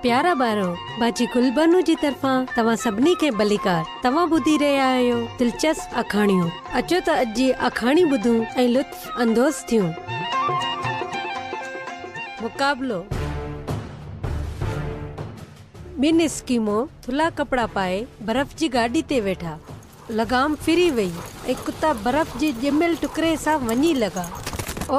प्यारा ॿारो, बाजी गुलबानू जी तरफ़ां तव्हां सभिनी खे भलीकार। तव्हां ॿुधी रहिया आहियो दिलचस्प अखाणियूं। अचो त अॼु जी अखाणी ॿुधूं ऐं लुत्फ़ अंदोज़ थियूं। मुक़ाबलो। ॿिनि स्कीमो थुला कपड़ा पाए बर्फ़ जी गाॾी ते वेठा। लगाम फिरी वई ऐं कुत्ता बर्फ़ जे ॼमियल टुकड़े सां वञी लॻा।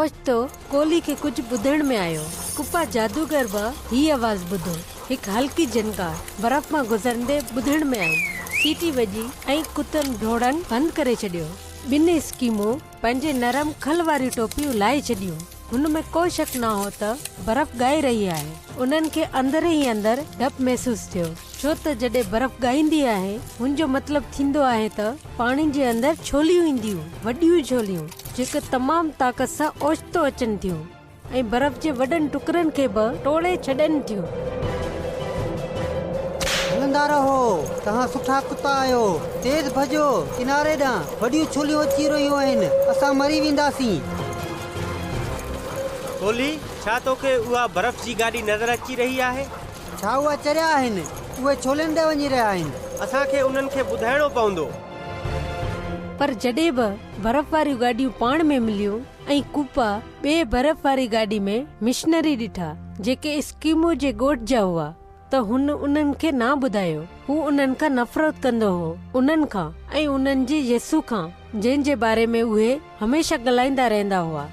ओचितो कोली खे कुझु ॿुधण में आयो। कुप्पा जादूगर बि ही आवाज़ ॿुधो। हिकु हल्की झनकार बर्फ़ मां गुज़रंदे ॿुधण में आई। सीटी वॼी ऐं कुतनि डोड़ण बंदि करे छॾियो। ॿिनि स्कीमो पंहिंजे नरम खल वारी टोपियूं लाहे छॾियूं। हुन में को शक न हो त बर्फ़ ॻाए रही आहे। उन्हनि खे अंदर ई अंदर डपु महसूस थियो, छो त जॾहिं बर्फ़ ॻाईंदी आहे हुनजो मतिलबु थींदो आहे त पाणी जे अंदर छोलियूं ईंदियूं, वॾियूं छोलियूं जेके तमामु ताक़त सां ओचितो अचनि थियूं ऐं बर्फ़ जे वॾनि टुकड़नि खे बि टोड़े छॾनि थियूं। हलंदा रहो, तव्हां सुठा कुत्ता आहियो। तेज़ भॼो, किनारे ॾांहुं वॾियूं छोलियूं अची रहियूं आहिनि, असां मरी वेंदासीं। कोली, छा तोखे उहा बर्फ़ जी गाॾी नज़र अची रही आहे? छा उहा चरिया आहिनि? उहे छोलनि ॾे वञी रहिया आहिनि। असांखे उन्हनि खे ॿुधाइणो पवंदो। पर जॾहिं बि बर्फ़ वारियूं गाॾियूं पाण में मिलियूं ऐं कुप्पा ॿिए बर्फ़ वारी गाॾी में मिशनरी ॾिठा जेके स्कीमो जे ॻोठ जा हुआ, त हुन उन्हनि खे ना ॿुधायो। हू उन्हनि खां नफ़रत कंदो हो, उन्हनि खां ऐं उन्हनि जे यसू खां जंहिं जे बारे में उहे हमेशा ॻाल्हाईंदा रहंदा हुआ।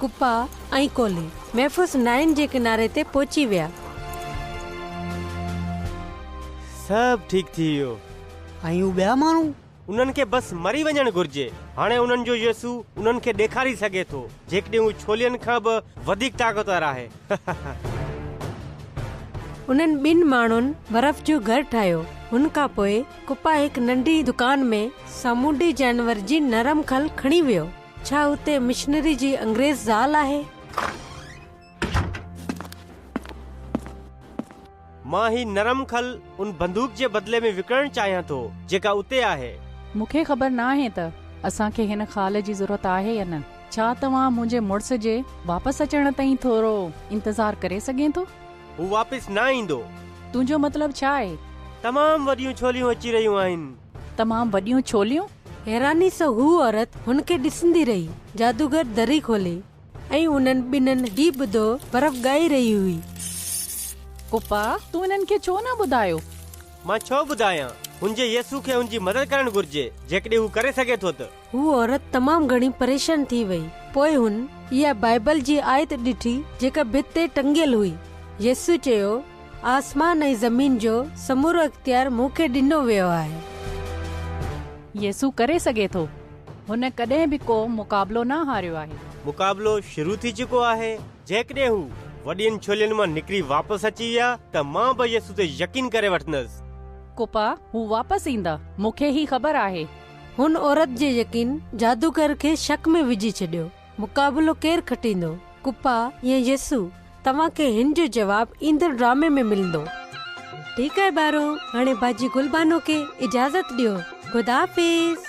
कुप्पा ऐं कोली महफ़ूज़ नाइन जे किनारे ते पहुची विया। सभु ठीकु थी वियो। ऐं उहे ॿिया माण्हू? उन्हनि खे बस मरी वञणु घुर्जे। हाणे उन्हनि जो यसू उन्हनि खे ॾेखारी सघे थो, जेकॾहिं हू छोलियनि खां बि वधीक ताक़तवर आहे। उन्हनि ॿिनि माण्हुनि बर्फ़ जो घर ठाहियो। हुन खां पोइ कुप्पा हिकु नंढी दुकान में सामूंडी जानवर जी नरम खल खणी वियो। छा हुते मिशनरी जी अंग्रेज़ ज़ाल आहे? मां ही नरम खल उन बंदूक जे बदले में विकिणणु चाहियां थो जेका उते आहे। मूंखे ख़बर न आहे त असांखे हिन खाल जी ज़रूरत आहे या न। छा तव्हां मुंहिंजे मुड़ुस जे वापसि अचण ताईं थोरो इंतज़ार करे सघे थो? हू वापसि न ईंदो। तुंहिंजो मतिलबु छा आहे? तमामु वॾियूं छोलियूं अची रहियूं आहिनि। तमामु वॾियूं छोलियूं? हैरानी सां हू औरत हुनखे ॾिसंदी रही। जादूगर दरी खोली ऐं उन्हनि ॿिन्हिनि ही ॿुधो बर्फ़ ॻाए रही हुई। कुप्पा, तूं इन्हनि खे छो न ॿुधायो? मां छो ॿुधायां? हुनजे यसू खे हुनजी मदद करणु घुर्जे जेकॾहिं हू करे सघे थो त। हू औरत तमामु घणी परेशान थी वई। पोइ हुन इहा बाइबल जी आयत ॾिठी जेका भित ते टंगियल हुई। यसू चयो, आसमान ऐं ज़मीन जो समूरो इख्तियार मूंखे ॾिनो वियो आहे। यसू करे सघे थो। हुन कॾहिं बि को मुक़ाबलो न हारियो आहे। मुक़ाबलो शुरू थी चुको आहे। जेकॾहिं हू वॾियुनि छोलियुनि मां निकिरी वापसि अची विया त मां बि यसू ते यकीन करे वठंदसि। कुप्पा, हू वापसि ईंदा, मूंखे ही ख़बर आहे। हुन औरत जे यकीन जादूगर खे शक में विझी छॾियो। मुक़ाबलो केरु खटींदो, कुप्पा या यसू? तव्हांखे हिन जो जवाबु ईंदड़ ड्रामे में मिलंदो। ठीकु आहे ॿारो, हाणे बाजी गुलबानो खे इजाज़त ॾियो। ख़ुदा हाफ़िज़।